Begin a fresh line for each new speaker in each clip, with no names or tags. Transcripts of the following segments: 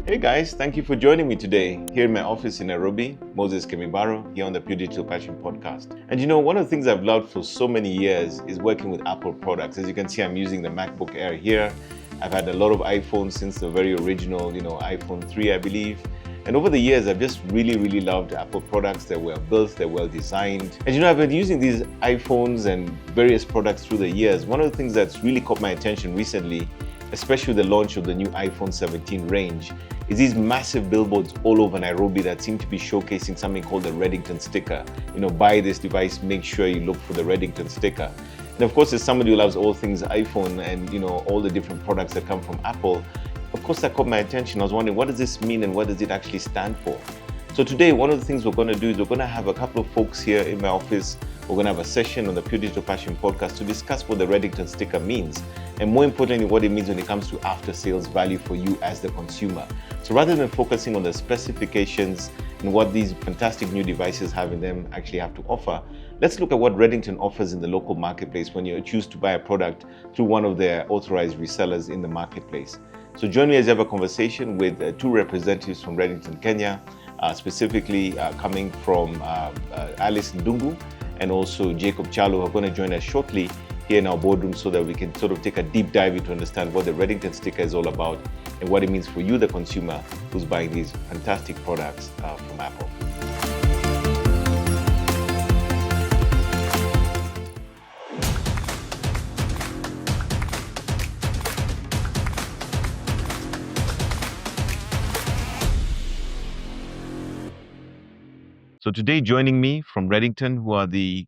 Hey guys, thank you for joining me today here in my office in Nairobi. Moses Kemibaro here on the Pure Digital Passion podcast. And you know, one of the things I've loved for so many years is working with Apple products. As you can see, I'm using the MacBook Air here. I've had a lot of iPhones since the very original, iPhone 3, I believe. And over the years, I've just really loved Apple products. They're well built, they're well designed. And I've been using these iPhones and various products through the years. One of the things that's really caught my attention recently, especially the launch of the new iPhone 17 range, is these massive billboards all over Nairobi that seem to be showcasing something called the Redington sticker. Buy this device, make sure you look for the Redington sticker. And of course, as somebody who loves all things iPhone and all the different products that come from Apple, of course that caught my attention. I was wondering, what does this mean and what does it actually stand for? So today, one of the things we're going to do is we're going to have a couple of folks here in my office. We're going to have a session on the Pure Digital Passion podcast to discuss what the Redington sticker means, and more importantly, what it means when it comes to after-sales value for you as the consumer. So rather than focusing on the specifications and what these fantastic new devices have in them actually have to offer, let's look at what Redington offers in the local marketplace when you choose to buy a product through one of their authorized resellers in the marketplace. So join me as I have a conversation with two representatives from Redington Kenya, specifically coming from Alice Ndung'u and also Jacob Chalo, who are going to join us shortly here in our boardroom so that we can sort of take a deep dive into understand what the Redington sticker is all about and what it means for you, the consumer, who's buying these fantastic products from Apple. So today joining me from Redington, who are the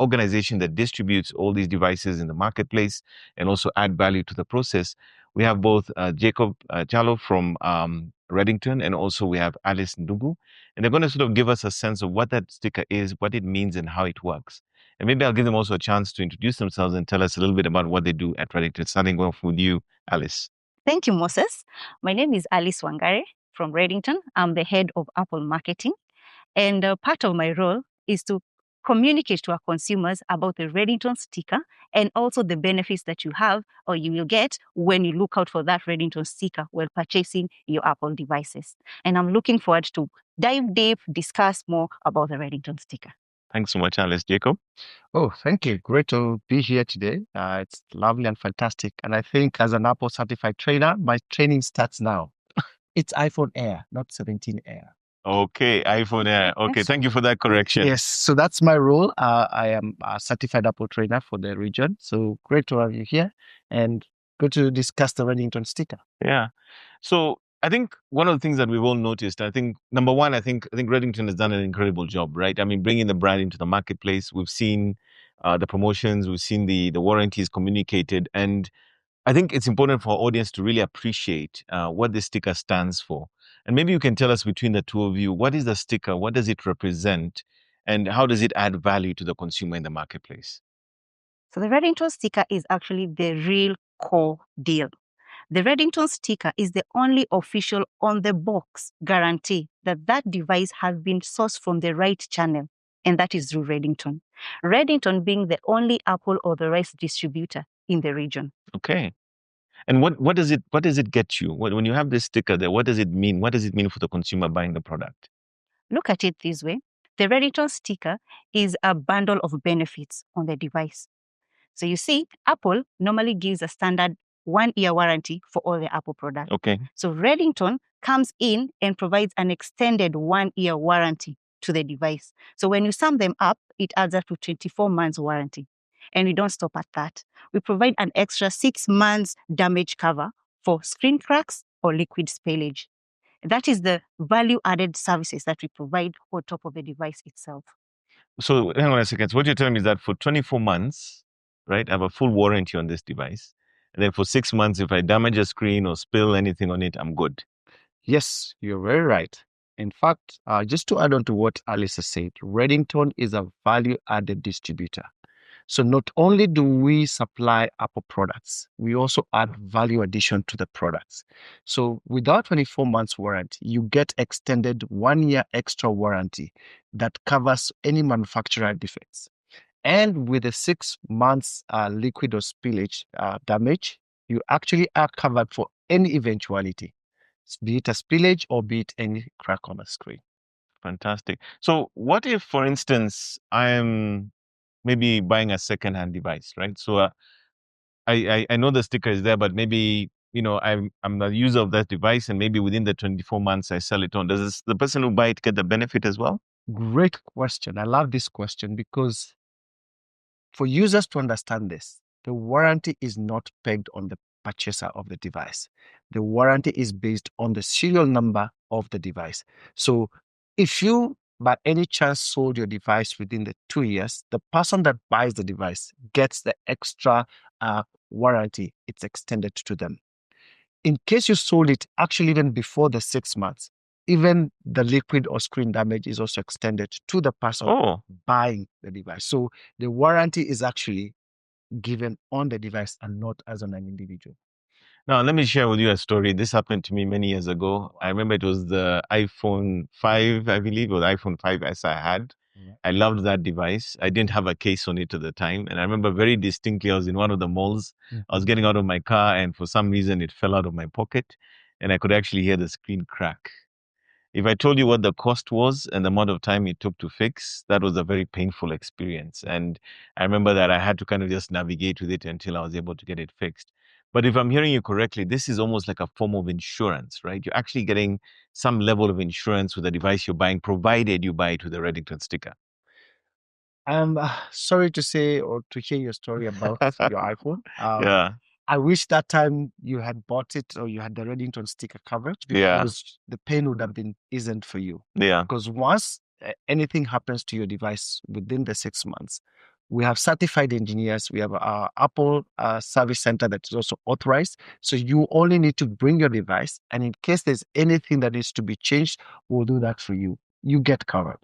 organization that distributes all these devices in the marketplace and also add value to the process, we have both Jacob Chalo from Redington, and also we have Alice Ndung'u. And they're going to sort of give us a sense of what that sticker is, what it means, and how it works. And maybe I'll give them also a chance to introduce themselves and tell us a little bit about what they do at Redington. Starting off with you, Alice.
Thank you, Moses. My name is Alice Wangare from Redington. I'm the head of Apple marketing. And part of my role is to communicate to our consumers about the Redington sticker and also the benefits that you have or you will get when you look out for that Redington sticker while purchasing your Apple devices. And I'm looking forward to dive deep, discuss more about the Redington sticker.
Thanks so much, Alice. Jacob?
Oh, thank you. Great to be here today. It's lovely and fantastic. And I think as an Apple certified trainer, my training starts now. It's iPhone Air, not 17 Air.
Okay, iPhone Air. Okay, thank you for that correction.
Yes, so that's my role. I am a certified Apple trainer for the region. So great to have you here and good to discuss the Redington sticker.
Yeah. So I think one of the things that we've all noticed, I think, number one, I think Redington has done an incredible job, right? I mean, bringing the brand into the marketplace. We've seen the promotions, we've seen the warranties communicated. And I think it's important for our audience to really appreciate what this sticker stands for. And maybe you can tell us between the two of you, what is the sticker? What does it represent? And how does it add value to the consumer in the marketplace?
So the Redington sticker is actually the real core deal. The Redington sticker is the only official on-the-box guarantee that that device has been sourced from the right channel, and that is through Redington. Redington being the only Apple authorized distributor in the region.
Okay. And what does it get you? When you have this sticker there, what does it mean? What does it mean for the consumer buying the product?
Look at it this way. The Redington sticker is a bundle of benefits on the device. So you see, Apple normally gives a standard 1-year warranty for all the Apple products.
Okay.
So Redington comes in and provides an extended 1-year warranty to the device. So when you sum them up, it adds up to 24 months warranty. And we don't stop at that. We provide an extra 6 months damage cover for screen cracks or liquid spillage. That is the value-added services that we provide on top of the device itself.
So hang on a second. So what you're telling me is that for 24 months, right, I have a full warranty on this device. And then for 6 months, if I damage a screen or spill anything on it, I'm good.
Yes, you're very right. In fact, just to add on to what Alice has said, Redington is a value-added distributor. So not only do we supply Apple products, we also add value addition to the products. So without 24 months warranty, you get extended 1-year extra warranty that covers any manufacturer defects. And with a 6 months liquid or spillage damage, you actually are covered for any eventuality. be it a spillage or be it any crack on the screen.
Fantastic. So what if, for instance, I am maybe buying a second-hand device, right? So I know the sticker is there, but maybe, I'm the user of that device, and maybe within the 24 months I sell it on. Does the person who buy it get the benefit as well?
Great question. I love this question because for users to understand this, the warranty is not pegged on the purchaser of the device. The warranty is based on the serial number of the device. So if you by any chance sold your device within the 2 years, the person that buys the device gets the extra warranty. It's extended to them. In case you sold it actually even before the 6 months, even the liquid or screen damage is also extended to the person buying the device. So the warranty is actually given on the device and not as on an individual.
Now, let me share with you a story. This happened to me many years ago. I remember it was the iPhone 5, I believe, or the iPhone 5S I had.
Yeah.
I loved that device. I didn't have a case on it at the time. And I remember very distinctly, I was in one of the malls. I was getting out of my car, and for some reason, it fell out of my pocket. And I could actually hear the screen crack. If I told you what the cost was and the amount of time it took to fix, that was a very painful experience. And I remember that I had to kind of just navigate with it until I was able to get it fixed. But if I'm hearing you correctly, this is almost like a form of insurance, right? You're actually getting some level of insurance with the device you're buying, provided you buy it with a Redington sticker.
I'm sorry to say or to hear your story about your iPhone.
Yeah.
I wish that time you had bought it or you had the Redington sticker coverage because the pain would have been isn't for you.
Yeah.
Because once anything happens to your device within the 6 months, we have certified engineers. We have our Apple service center that is also authorized. So you only need to bring your device, and in case there's anything that needs to be changed, we'll do that for you. You get covered.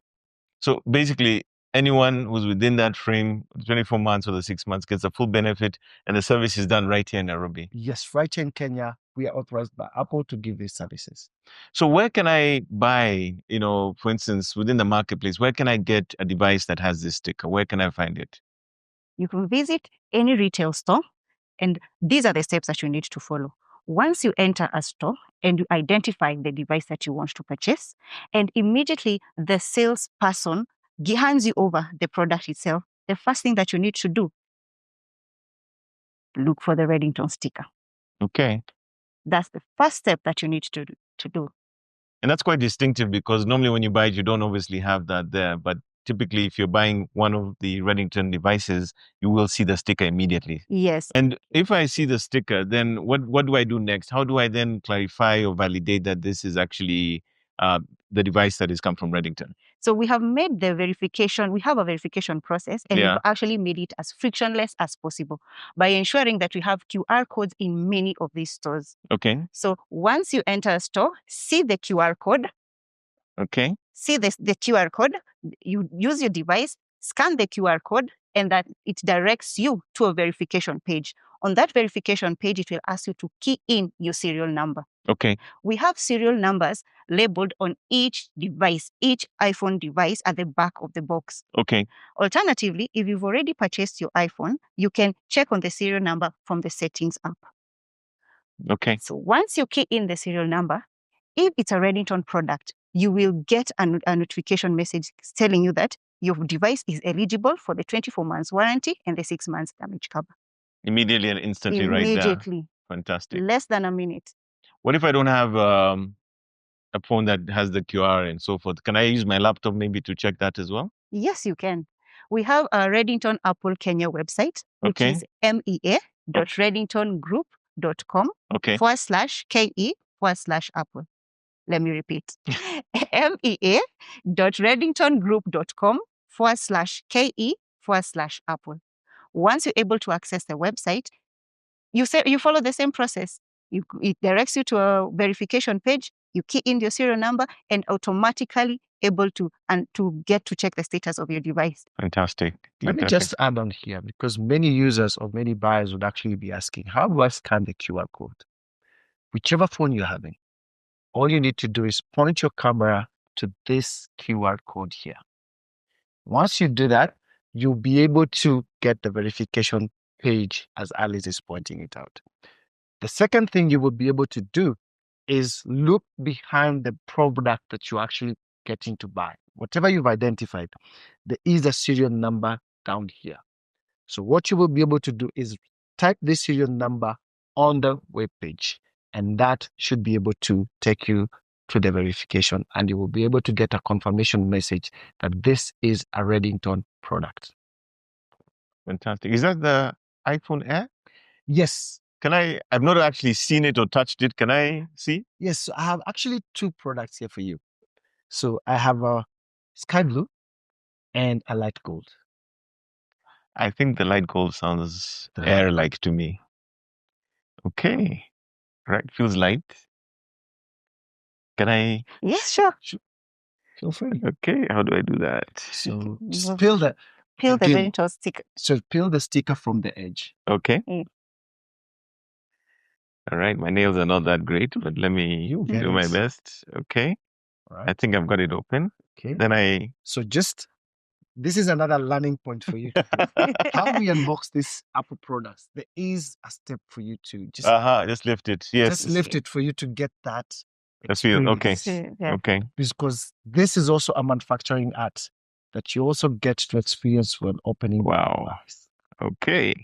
So basically, anyone who's within that frame, 24 months or the 6 months, gets the full benefit, and the service is done right here in Nairobi.
Yes, right here in Kenya, we are authorized by Apple to give these services.
So where can I buy, for instance, within the marketplace, where can I get a device that has this sticker? Where can I find it?
You can visit any retail store, and these are the steps that you need to follow. Once you enter a store and you identify the device that you want to purchase, and immediately the salesperson hands you over the product itself, the first thing that you need to do, look for the Redington sticker.
Okay.
That's the first step that you need to do.
And that's quite distinctive because normally when you buy it, you don't obviously have that there. But typically, if you're buying one of the Redington devices, you will see the sticker immediately.
Yes.
And if I see the sticker, then what do I do next? How do I then clarify or validate that this is actually the device that has come from Redington?
So we have made the verification, we have a verification process, and we've actually made it as frictionless as possible by ensuring that we have QR codes in many of these stores.
Okay.
So once you enter a store, see the QR code.
Okay.
See the QR code, you use your device, scan the QR code, and that it directs you to a verification page. On that verification page, it will ask you to key in your serial number.
Okay.
We have serial numbers labeled on each device, each iPhone device at the back of the box.
Okay.
Alternatively, if you've already purchased your iPhone, you can check on the serial number from the settings app.
Okay.
So once you key in the serial number, if it's a Redington product, you will get a notification message telling you that your device is eligible for the 24 months warranty and the 6 months damage cover.
Immediately and instantly right there.
Immediately.
Fantastic.
Less than a minute.
What if I don't have a phone that has the QR and so forth? Can I use my laptop maybe to check that as well?
Yes, you can. We have a Redington Apple Kenya website, which is mea.redingtongroup.com/ke/Apple. Let me repeat. mea.redingtongroup.com/ke/Apple. Once you're able to access the website, you follow the same process. It directs you to a verification page. You key in your serial number and automatically able to get to check the status of your device.
Fantastic.
Let me just add on here, because many users or many buyers would actually be asking, how do I scan the QR code? Whichever phone you're having, all you need to do is point your camera to this QR code here. Once you do that, you'll be able to get the verification page as Alice is pointing it out. The second thing you will be able to do is look behind the product that you're actually getting to buy. Whatever you've identified, there is a serial number down here. So what you will be able to do is type this serial number on the web page, and that should be able to take you to the verification, and you will be able to get a confirmation message that this is a Redington product.
Fantastic. Is that the iPhone Air?
Yes.
I've not actually seen it or touched it. Can I see?
Yes, so I have actually two products here for you. So I have a sky blue and a light gold.
I think the light gold sounds air-like to me. Okay. Right. Feels light. Can I?
Yes, sure.
Feel free.
Okay. How do I do that?
So just peel the
Redington sticker.
So peel the sticker from the edge.
Okay.
Mm.
All right. My nails are not that great, but let me do my best. Okay.
Right.
I think I've got it open.
Okay.
Then
So this is another learning point for you. How we unbox this Apple products, there is a step for you to
just lift it. Yes.
just lift it for you to get that
That's feel okay.
Yeah.
Okay.
Because this is also a manufacturing art that you also get to experience when opening.
Wow. Okay.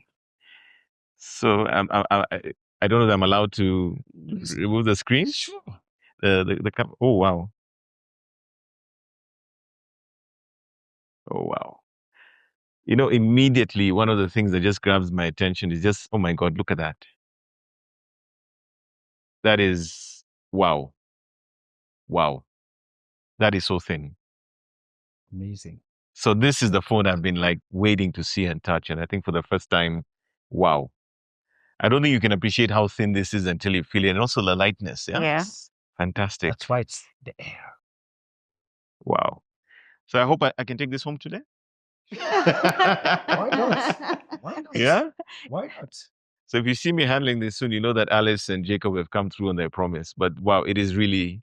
So I don't know if I'm allowed to remove the screen.
Sure.
The cap. Oh wow. Oh wow. You know, immediately one of the things that just grabs my attention is just, oh my God, look at that. That is wow. Wow. That is so thin.
Amazing.
So this is the phone I've been like waiting to see and touch. And I think for the first time, wow. I don't think you can appreciate how thin this is until you feel it. And also the lightness. Yeah.
Yeah.
Fantastic.
That's why it's the air.
Wow. So I hope I can take this home today.
Why not? Why not?
Yeah.
Why not?
So if you see me handling this soon, you know that Alice and Jacob have come through on their promise. But wow, it is really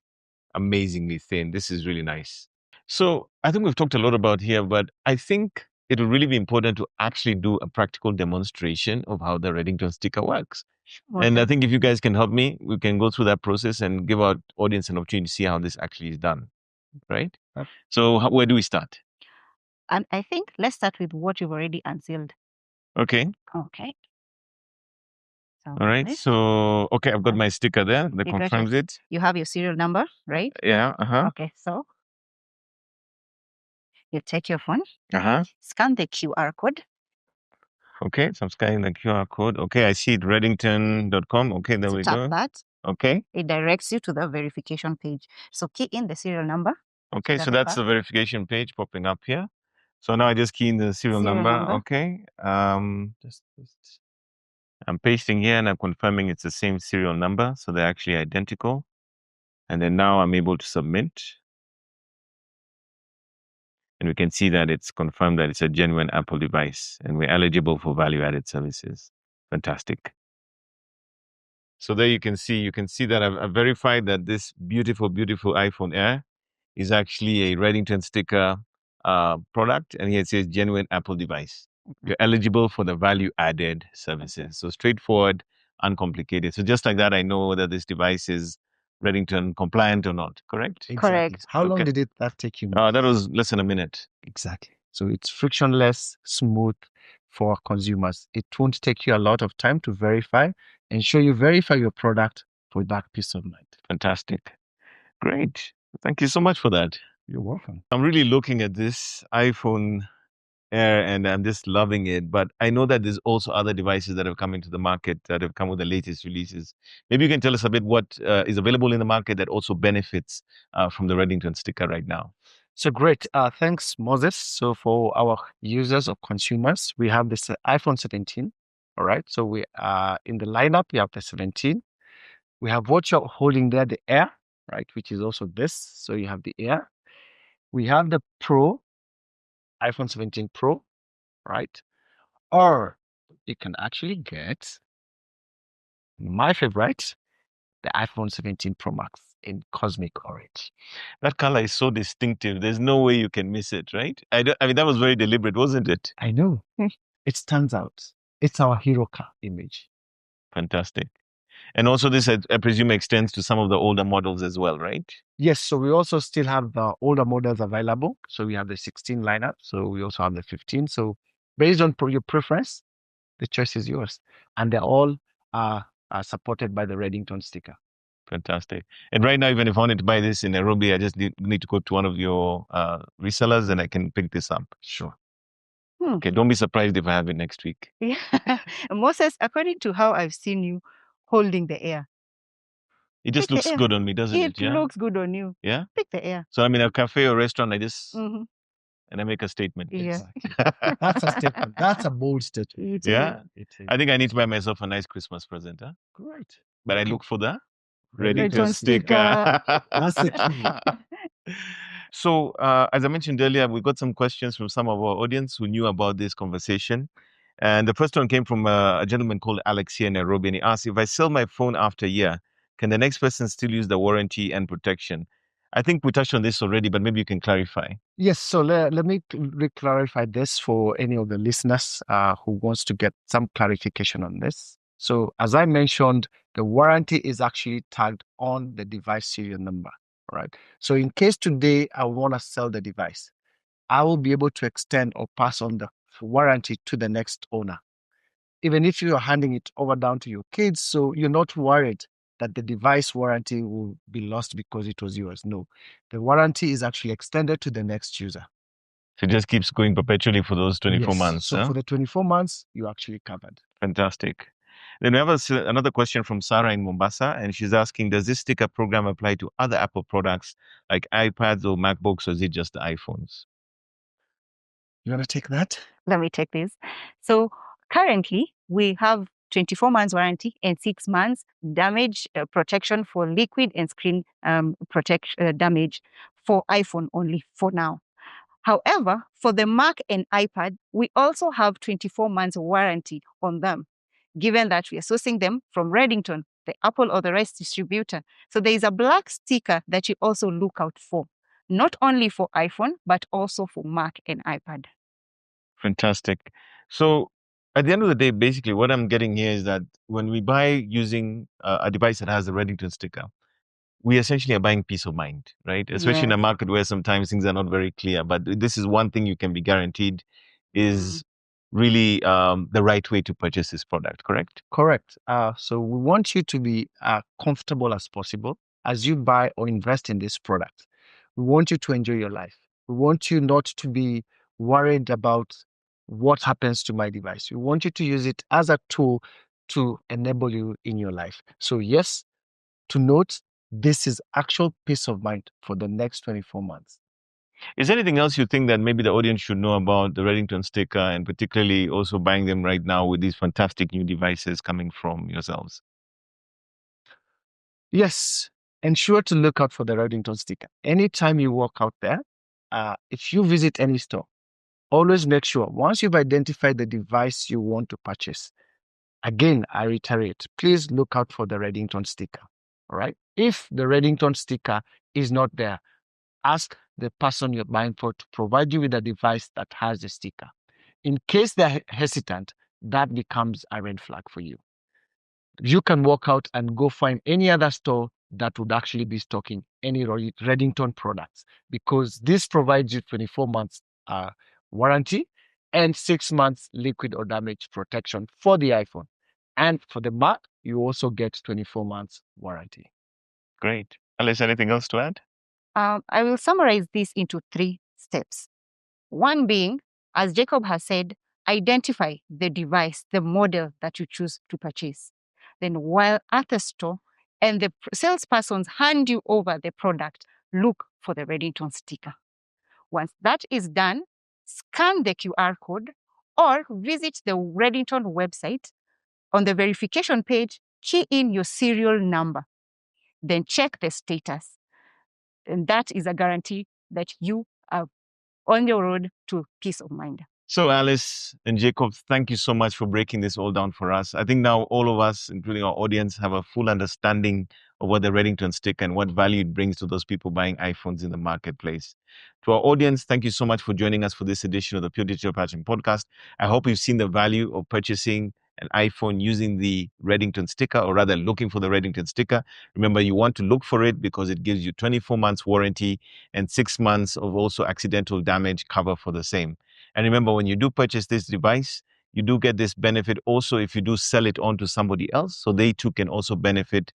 amazingly thin. This is really nice. So I think we've talked a lot about here, but I think it will really be important to actually do a practical demonstration of how the Redington sticker works.
Okay.
And I think if you guys can help me, we can go through that process and give our audience an opportunity to see how this actually is done. Right? So where do we start?
And I think let's start with what you've already unsealed.
Okay.
Okay. So
All right. So, okay, I've got my sticker there that
You got
confirms it.
you have your serial number, right?
Yeah.
Okay, so you take your phone,
Scan
the QR code.
Okay, so I'm scanning the QR code. Okay, I see it, Redington.com. Okay, there we
tap
go.
that.
Okay.
It directs you to the verification page. So key in the serial number.
Okay, so that's the verification page popping up here. So now I just key in the serial number. Okay. Just I'm pasting here and I'm confirming it's the same serial number. So they're actually identical. And then now I'm able to submit. And we can see that it's confirmed that it's a genuine Apple device and we're eligible for value-added services. Fantastic. So there you can see that I've verified that this beautiful, beautiful iPhone Air is actually a Redington sticker product. And here it says genuine Apple device. You're eligible for the value-added services. So straightforward, uncomplicated. So just like that, I know whether this device is Redington compliant or not, correct?
Exactly.
Correct.
How long did that take you?
That was less than a minute.
Exactly. So it's frictionless, smooth for consumers. It won't take you a lot of time to verify. Ensure you verify your product for that peace of mind.
Fantastic. Great. Thank you so much for that.
You're welcome.
I'm really looking at this iPhone Air and I'm just loving it. But I know that there's also other devices that have come into the market that have come with the latest releases. Maybe you can tell us a bit what is available in the market that also benefits from the Redington sticker right now.
So great. Thanks, Moses. So for our users or consumers, we have this iPhone 17. All right. So we are in the lineup. We have the 17. We have what you're holding there, the Air, right, which is also this. So you have the Air. We have the Pro, iPhone 17 Pro, right? Or you can actually get my favorite, the iPhone 17 Pro Max in cosmic orange.
That color is so distinctive. There's no way you can miss it, right? I mean, that was very deliberate, wasn't it?
I know. It stands out. It's our hero car image.
Fantastic. And also this, I presume, extends to some of the older models as well, right?
Yes, so we also still have the older models available. So we have the 16 lineup. So we also have the 15. So based on your preference, the choice is yours. And they're all are supported by the Redington sticker.
Fantastic. And right now, even if I wanted to buy this in Nairobi, I just need to go to one of your resellers and I can pick this up.
Sure.
Okay, don't be surprised if I have it next week.
Yeah. Moses, according to how I've seen you holding the air,
It just
pick the
looks
air.
good on me, doesn't it?
It
Yeah.
looks good on you.
Yeah.
Pick the air.
So I'm in a cafe or restaurant, I just
Mhm.
and I make a statement.
Yeah.
Exactly. That's a statement. That's a bold statement.
Yeah.
It is.
I think I need to buy myself a nice Christmas present, huh?
Great.
But I look for the
Redington
Redington
sticker.
sticker.
That's the key.
So, as I mentioned earlier, we got some questions from some of our audience who knew about this conversation. And the first one came from a gentleman called Alex here in Nairobi. And he asked, if I sell my phone after a year, can the next person still use the warranty and protection? I think we touched on this already, but maybe you can clarify.
Yes, so let me clarify this for any of the listeners who wants to get some clarification on this. So as I mentioned, the warranty is actually tagged on the device serial number, right? So in case today I want to sell the device, I will be able to extend or pass on the warranty to the next owner, even if you are handing it over down to your kids. So you're not worried that the device warranty will be lost because it was yours. No, the warranty is actually extended to the next user.
So it just keeps going perpetually for those 24
Yes.
months.
So for the 24 months, you're actually covered.
Fantastic. Then we have another question from Sarah in Mombasa, and she's asking, does this sticker program apply to other Apple products like iPads or MacBooks, or is it just the iPhones?
You want to take that?
Let me take this. So currently, we have 24 months warranty and 6 months damage protection for liquid and screen damage for iPhone only for now. However, for the Mac and iPad, we also have 24 months warranty on them, given that we are sourcing them from Redington, the Apple authorized distributor. So there is a black sticker that you also look out for, not only for iPhone, but also for Mac and iPad.
Fantastic. So at the end of the day, basically what I'm getting here is that when we buy using a device that has a Redington sticker, we essentially are buying peace of mind, right? Especially in a
Yes.
market where sometimes things are not very clear. But this is one thing you can be guaranteed is really the right way to purchase this product, correct?
Correct. So we want you to be comfortable as possible as you buy or invest in this product. We want you to enjoy your life. We want you not to be worried about what happens to my device. We want you to use it as a tool to enable you in your life. So yes, to note, this is actual peace of mind for the next 24 months.
Is there anything else you think that maybe the audience should know about the Redington sticker, and particularly also buying them right now with these fantastic new devices coming from yourselves?
Yes, ensure to look out for the Redington sticker. Anytime you walk out there, if you visit any store, always make sure once you've identified the device you want to purchase, again, I reiterate, please look out for the Redington sticker. All right. If the Redington sticker is not there, ask the person you're buying for to provide you with a device that has the sticker. In case they're hesitant, that becomes a red flag for you. You can walk out and go find any other store that would actually be stocking any Redington products, because this provides you 24 months warranty and 6 months liquid or damage protection for the iPhone. And for the Mac, you also get 24 months warranty.
Great. Alice, anything else to add?
I will summarize this into 3 steps. One being, as Jacob has said, identify the device, the model that you choose to purchase. Then while at the store and the salespersons hand you over the product, look for the Redington sticker. Once that is done, scan the QR code or visit the Redington website. On the verification page, key in your serial number. Then check the status. And that is a guarantee that you are on your road to peace of mind.
So Alice and Jacob, thank you so much for breaking this all down for us. I think now all of us, including our audience, have a full understanding of what the Redington stick and what value it brings to those people buying iPhones in the marketplace. To our audience, thank you so much for joining us for this edition of the Pure Digital Patching Podcast. I hope you've seen the value of purchasing an iPhone using the Redington sticker, or rather looking for the Redington sticker, remember you want to look for it because it gives you 24 months warranty and 6 months of also accidental damage cover for the same. And remember, when you do purchase this device, you do get this benefit also if you do sell it on to somebody else. So they too can also benefit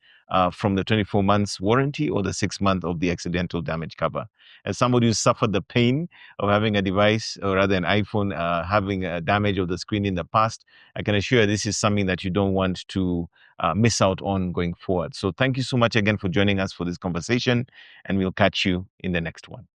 from the 24 months warranty or the 6 month of the accidental damage cover. As somebody who suffered the pain of having a device, or rather an iPhone, having a damage of the screen in the past, I can assure you this is something that you don't want to miss out on going forward. So thank you so much again for joining us for this conversation, and we'll catch you in the next one.